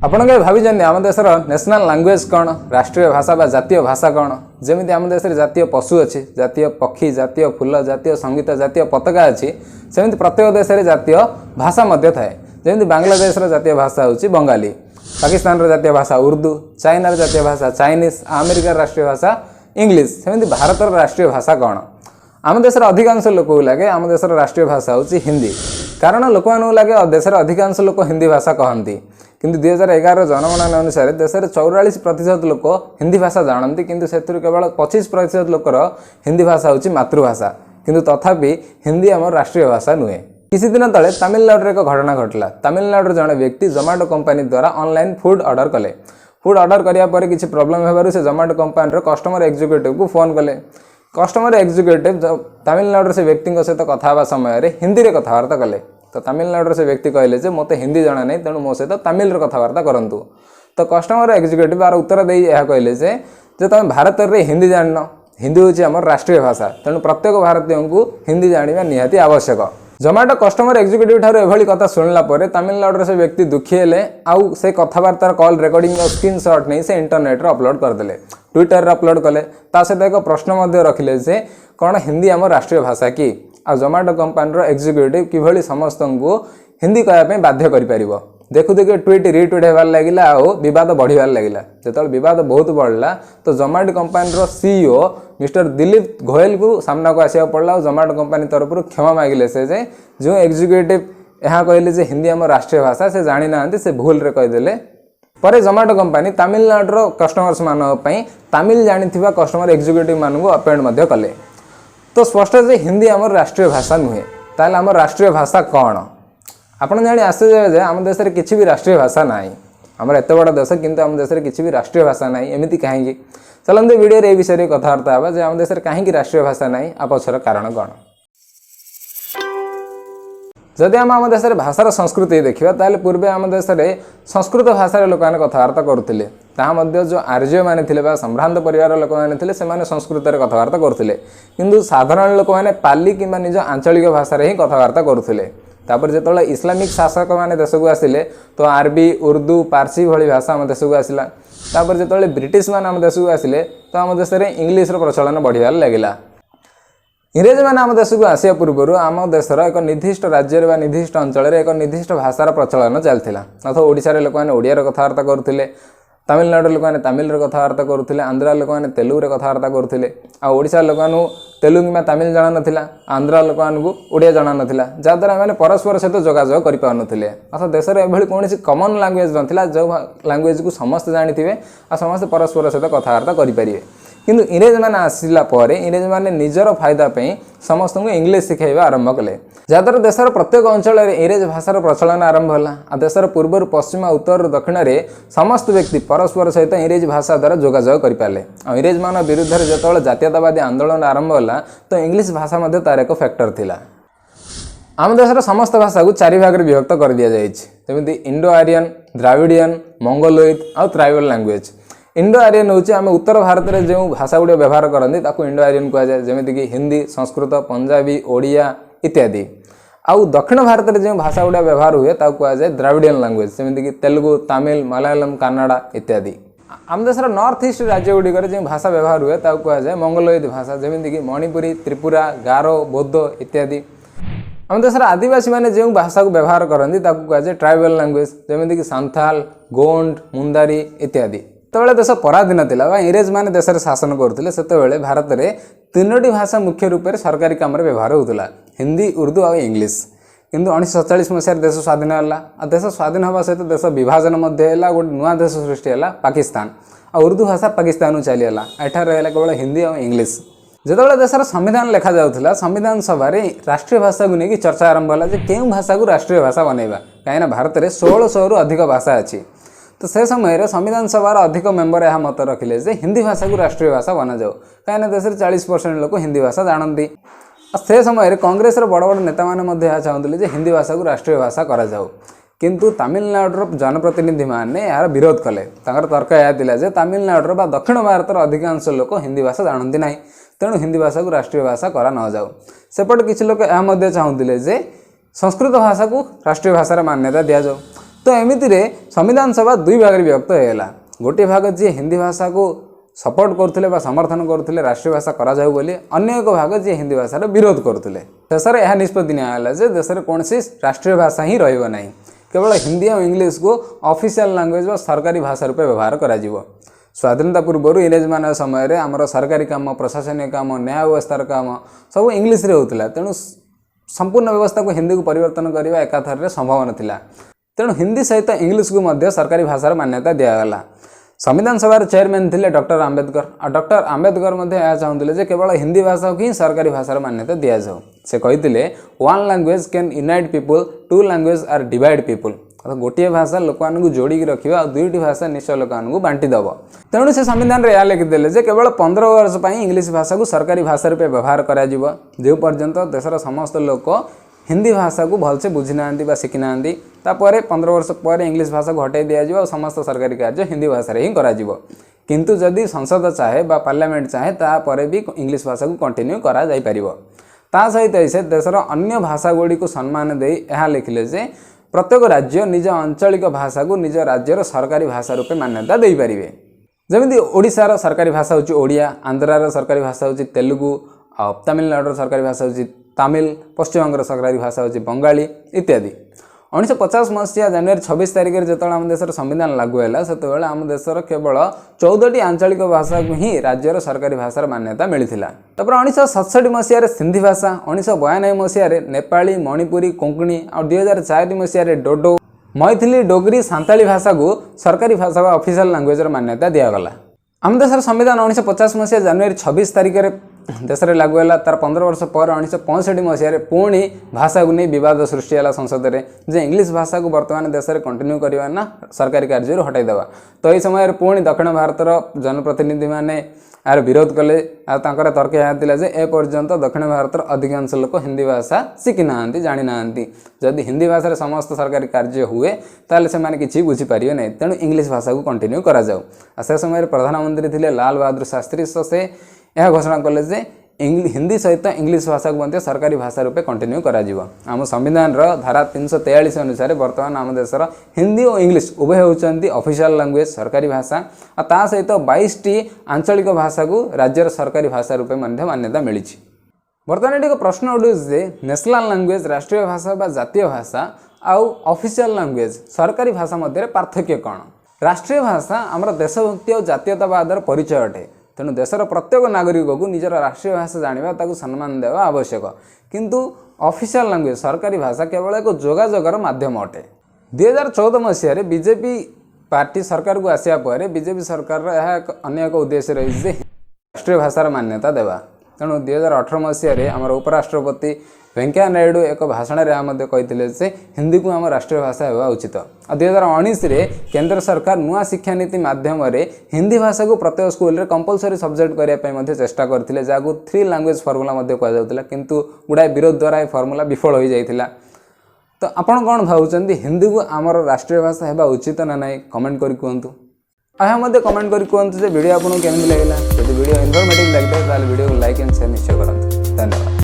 आपण के भाई आम देशर नेशनल लैंग्वेज कौन राष्ट्रीय भाषा बा जातीय भाषा कौन जमी आम देश में जातीय पशु अच्छी जातीय पक्षी जातीय फूल जातीय संगीत जातीय पताका अच्छी सेमती प्रत्येक देश में जातीय भाषा थाए जमी बांग्लादेश जातीय भाषा हूँ बंगाली पाकिस्तान जातीय भाषा उर्दू चाइनार जातीय भाषा चाइनीज अमेरिकार राष्ट्रीय भाषा इंग्लिश सेमती भारतर राष्ट्रीय भाषा कौन आम देशर अधिकांश लोक लगे आम देशर राष्ट्रीय भाषा हूँ हिंदी कारण लोक मानक लगे देशर अधिकांश लोक हिंदी भाषा कहती किंतु 2011 जनगणना अनुसार देश में 44% लोक हिंदी भाषा जानती किंतु से केवल 25% लोकर हिंदी भाषा हूँ मातृभाषा किंतु तथापि हिंदी आम राष्ट्रीय भाषा नुहे। किसी दिन तले तमिलनाडु एक घटना घटला। तमिलनाडु जड़े व्यक्ति जोमाटो कंपनी द्वारा ऑनलाइन फूड ऑर्डर कले। फूड ऑर्डर कराया किसी प्रॉब्लम होबारु से जोमाटो कंपनी कस्टमर एग्जीक्यूटिव को फोन कले। कस्टमर एग्जीक्यूटिव तमिलनाडु से व्यक्ति सहित कथा समय हिंदी में कथबार्ता कले। तो तमिलनाडु से व्यक्ति कहले जे मते हिंदी जाना नहीं तेणु मो सहित तमिल कथबार्ता करंतु। तो कस्टमर एग्जीक्यूटिव बार उत्तर दे कहले जे तुम भारत में हिंदी जान हिंदी हूँ आम राष्ट्रीय भाषा तेणु प्रत्येक भारतीय को हिंदी जाना निहाती आवश्यक। जोमाटो कस्टमर एग्जीक्यूटिव ठार एभली कथा शुणला तमिलनाडु से व्यक्ति दुखी हेले आउ से कथबार्तार कॉल रेकर्डिंग और स्क्रीनशॉट नहीं से इंटरनेट रे अपलोड करदेले ट्विटर रे अपलोड कले। ता सहित एक प्रश्न रखिले जे कौन हिंदी आम राष्ट्रीय भाषा कि आ जोमाटो कंपनी एग्जीक्यूटिव किभली समस्त को हिंदी कहवाई बाध्य कर देखु देखु ट्वीट रिट्वीट होबार लगे आवाद बढ़िबार लगे जो बद बहुत बढ़ला तो Zomato company CEO mister Dilip Goyal को सामना को आसवा पड़ा। जोमाटो कंपनी तरफ क्षमा मांगिले से जो एग्जीक्यूटिव यहाँ कहले हिंदी आम राष्ट्रीय भाषा से जानी ना से भूल रे कहीदेले। पर जोमाटो कंपनी तमिलनाडु कस्टमर्स मानी तमिल जानी कस्टमर एग्जीक्यूटिव मानू अपॉइंट कले। तो स्पष्ट जे हिंदी आम राष्ट्रीय भाषा नुहे ताल आम राष्ट्रीय भाषा कौन आपड़ जाणी आश्चर्य जे आम देश में किसी भी राष्ट्रीय भाषा ना आमर एत बड़ देश किंतु आम देश में किसी भी राष्ट्रीय भाषा ना एमती कहीं चलते वीडियो ये विषय कथबार्ता हाँ जे आम देश में कहीं राष्ट्रीय भाषा ना आ पछर कारण कौन। जदि आम देश में भाषार संस्कृति देखा ताल पूर्वे आम देश में संस्कृत भाषा लोक मैंने कथबार्ता करुले जो आर्य मैंने संभ्रांत परिवार लोक मैंने संस्कृत में कथबार्ता करुले किंतु साधारण लोक मैंने पाली कि निज आंचलिक भाषा ही कथबार्ता करुले। तापर जो इस्लामिक शासक मैंने देश को आसिले तो अरबी उर्दू पारसी भली भाषा आम देश को आसला। तापर जो ब्रिटिश मैंने आम देश को आसिले तो आम देश में इंग्लीश प्रचलन बढ़िबार लगिला। इंग्रेज मैंने आम देश को आसिया पूर्व आम देशर एक निर्दिष्ट राज्य व निर्दिष्ट अंचल एक निर्दिष्ट भाषार प्रचलन चलता अथवा ओडिशा लोक मैंने ओडियार कथबार्ता करुले तमिलनाडु लोक मैंने तमिल कथबार्ता करुले आंध्रा लोक मैंने तेलुगु कथबार्ता करुले ओडिशा लोक तेलुगु कि तमिल जाना नाला आंध्रा लोक ओडिया जाना नाला जहाँद्वारा मैंने परस्पर सहित जोगाजोग करें अर्थात देश में एभली कौन कमन लैंग्वेज नाला जो लैंग्वेज को समस्त जानी आ समस्त परस्पर सहित कथबार्ता करेंगे किंतु इंग्रेज मैंने आसला इंग्रेज मैंने निजर फायदा समस्त को इंग्लीश शिखाइबा आरंभ कले जहाँद्वारा देशर प्रत्येक अंचल इंग्रेज भाषार प्रचलन आरंभ है। देशर पूर्व पश्चिम उत्तर दक्षिण में समस्त व्यक्ति परस्पर सहित इंग्रेज भाषा द्वारा जोगाजोग करें। इंग्रेज मान विरुद्ध जो जातीयतावादी आंदोलन आरंभ है तो इंग्लीश भाषा तार एक फैक्टर थिला। आम देशर समस्त भाषा को चारि भाग में विभक्त कर दि जामी इंडो आर्यन द्राविडियन मंगोलोइड और ट्राइबल लैंग्वेज। इंडो आर्यन हूँ आम उत्तर भारत में जो भाषा गुड़ व्यवहार करते इंडो आर्यन कहुए जमीक हिंदी संस्कृत पंजाबी ओडिया इत्यादि। आउ दक्षिण भारत में जो भाषा गुड़ा व्यवहार हुए कहुए द्राविडियन लैंग्वेज जमीक तेलुगु तमिल मलयालम कन्नड़ा इत्यादि। आम देशर नॉर्थ ईस्ट राज्य गुड़िक जो भाषा व्यवहार हुए कहुए मंगोलोइड भाषा जमीक मणिपुरी त्रिपुरा गारो बौद्ध इत्यादि। आम देशर आदिवासी मैंने जो भाषा को व्यवहार करती कहुए ट्राइबल लैंग्वेज जमीक सांथाल गोंड मुंदारी इत्यादि। तो देश पराधीन था इंग्रेज मैंने देश में शासन करते से भारत में तीनोटी भाषा मुख्य रूप से सरकारी काम व्यवहार होता हिंदी उर्दू और इंग्लीश। किंतु 1947 मसीह देश स्वाधीन है। देश स्वाधीन होगा सहित देश विभाजन गोटे नुआ देश सृष्टि है पाकिस्तान आ उर्दू भाषा पाकिस्तान चलीगला एठार रहा केवल हिंदी और इंग्लीश। जो देशर संविधान लिखा जाऊला संविधान सभा राष्ट्रीय भाषा को लेकिन चर्चा आरंभ है क्यों भाषा को राष्ट्रीय भाषा बनइबा कहीं भारत में 1600 रु अधिक भाषा अच्छी। तो से समय संविधान सभार अधिक मेम्बर यह मत रखिले जे हिंदी भाषा को राष्ट्रीय भाषा बना जाऊ कहीं देश में 40% लोग हिंदी भाषा जानती। से समय कांग्रेस बड़ बड़ नेता मैंने चाहते हिंदी भाषा को राष्ट्रीय भाषा करा जाऊ किंतु तमिलनाडुर जनप्रतिनिधि मैंने यार विरोध कले। तर्क यह तमिलनाडुर बा दक्षिण भारतर अधिकांश लोक हिंदी भाषा जानती ना तेणु हिंदी भाषा को राष्ट्रीय भाषा करा न जाऊ। सेपटे किसी लोग यह चाहते जे संस्कृत भाषा को राष्ट्रीय भाषार मान्यता दि जाऊ तो एमितिरे संविधान सभा दुई भाग विभक्त होगा। गोटे भाग जी हिंदी भाषा को सपोर्ट करते समर्थन करते राष्ट्रीय भाषा करा जाऊ बोली, अन्य एक भाग जी हिंदी भाषार विरोध करते। शेष में यह निष्पत्ति निगला जे देश में कौन राष्ट्रीय भाषा ही रही, केवल हिंदी और इंग्लीश को ऑफिशियल लैंग्वेज व सरकारी भाषा रूपे व्यवहार करा जीवो। स्वाधीनता पूर्व इंग्रेज मान समय आमर सरकारी काम, प्रशासनिक काम, न्याय व्यवस्थार काम सब इंग्लीश रे होता। तेणु संपूर्ण व्यवस्था को हिंदी को परिवर्तन करने एकाथर संभव नाला। तेणु हिंदी सहित इंग्लीश को मध्य सरकारी भाषार मान्यता दिगला। संविधान सभार चेयरमैन थे डॉक्टर आंबेडकर। और डॉक्टर आंबेडकर चाहूले जे केवल हिंदी भाषा को ही सरकारी भाषार मान्यता दि जाऊ। से कहते one language can unite people, two language are divide people. गोटे भाषा लोक मानू जोड़ी रखा और दुईटी भाषा निश्चय लोक मानू बांटी दब। तेणु से संविधान में यह लिखिदे जे केवल 15 वर्ष पर इंग्लीश भाषा को सरकारी भाषा रूपे व्यवहार करा जो पर्यंत देशर समस्त लोक हिंदी भाषा को भलसे बुझी ना शिखी ना, 15 वर्ष पर इंग्लीश भाषा को हटाई दिज्व और समस्त सरकारी कार्य हिंदी भाषा ही करा किंतु जदि संसद चाहे बा पार्लियामेंट चाहे तापर भी इंग्लीश भाषा को कंटिन्यू करा जाई परिबो। ता सहित से देशर अन्य भाषा गुड़ी को सम्मान दे यह लिखिले जे प्रत्येक राज्य निज आंचलिक भाषा को निज राज्यर सरकारी भाषा रूपे मान्यता दे पारिबे। जमिति ओडिशार सरकारी भाषा होची ओडिया, आंध्रार सरकारी भाषा होची तेलुगु, तमिलनाडुर सरकारी भाषा होची तमिल, पश्चिम बंगर सरकारी भाषा होची बंगाली इत्यादि। 1950 मसीहा जनवरी 26 तारिख में जो आम देशर संविधान लागू है से आम देशर केवल 14टी आंचलिक भाषा को ही राज्यर सरकारी भाषार मान्यता मिलता। तापर 1967 मसीह सिंधी भाषा, 1992 मसीह नेपाली, मणिपुरी, कोंकणी और 2004 मसीह डोडो, मैथिली, डोगरी, सांताली भाषा को सरकारी भाषा व ऑफिशियल लैंग्वेजर मान्यता दिगला। आम देशर संविधान 1950 मसीहा जनवरी 26 तारिख में देश में लागू है। तार 15 वर्ष पर 1965 मसीह पुणी भाषा को नहीं बद सृष्टि है संसद में जे इंग्लीश भाषा को बर्तमान देश में कंटिन्यू करवा ना सरकारी कार्य हटाईदेवा। तो यह समय पुणी दक्षिण भारतर जनप्रतिनिधि मैंने यार विरोध कले। तर्क यह जे ए पर्यंत दक्षिण भारतर अधिकांश लोक हिंदी भाषा शिखी ना जानी ना। जदि हिंदी भाषा समस्त सरकारी कार्य हुए ताले से माने किछि बुझी पारिबे नै। तेणु इंग्लीश भाषा को कंटिन्यू करा जाऊ। से समय प्रधानमंत्री थे लाल बहादुर शास्त्री, से यह घोषणा कले जे हिंदी सहित इंग्लीश भाषा को मध्य सरकारी भाषा रूपे कंटिन्यू करा जीवो। आम संविधान धारा 343 अनुसार बर्तमान आम देशर हिंदी और इंग्लीश उभय होती ऑफिशियल लैंग्वेज सरकारी भाषा और ता सहित 22टी आंचलिक भाषा को राज्यर सरकारी भाषा रूपे मान्यता मिली। बर्तमान एक प्रश्न उठे नेशनल लैंग्वेज राष्ट्रीय भाषा बा जातीय भाषा आउ ऑफिशियल लैंग्वेज सरकारी भाषा मध्य पार्थक्य कौन? राष्ट्रीय भाषा आमर देशभक्ति और जातीयतावादर परिचय अटे। तेणु देशर प्रत्येक नागरिक को निजर राष्ट्रीय भाषा जाना ताकू सम्मान देवा आवश्यक। किंतु ऑफिशियल लैंग्वेज सरकारी भाषा केवल एक जोगाजोगर माध्यम अटे। 2014 मसीह बीजेपी पार्टी सरकार को आसिया पर बीजेपी सरकार अन्य एक उद्देश्य रही राष्ट्रीय भाषार मान्यता देवा। तेणु 2018 मसीह आमर उपराष्ट्रपति वेंकैया नायडू एक भाषण में कहते हिंदी को आम राष्ट्रीय भाषा होगा उचित। 2019 केंद्र सरकार नुआ शिक्षा नीति माध्यम हिंदी भाषा को प्रत्येक स्कूल में कंपलसरी सब्जेक्ट करने चेष्टा करते जहाँ 3 लैंग्वेज फर्मुला कहला किंतु गुड़ाए विरोध द्वारा यह फर्मुला विफल हो जाता। तो आपण कौन भावुं हिंदी को आमर राष्ट्रीय भाषा होगा उचित ना ना कमेंट कर कहतु। मध्य कमेंट कर कहतु वीडियो आपको केमी लगे। जब वीडियो इनफॉर्मेटिव लगे तो वीडियो को लाइक एंड शेयर निश्चय करूँ। धन्यवाद।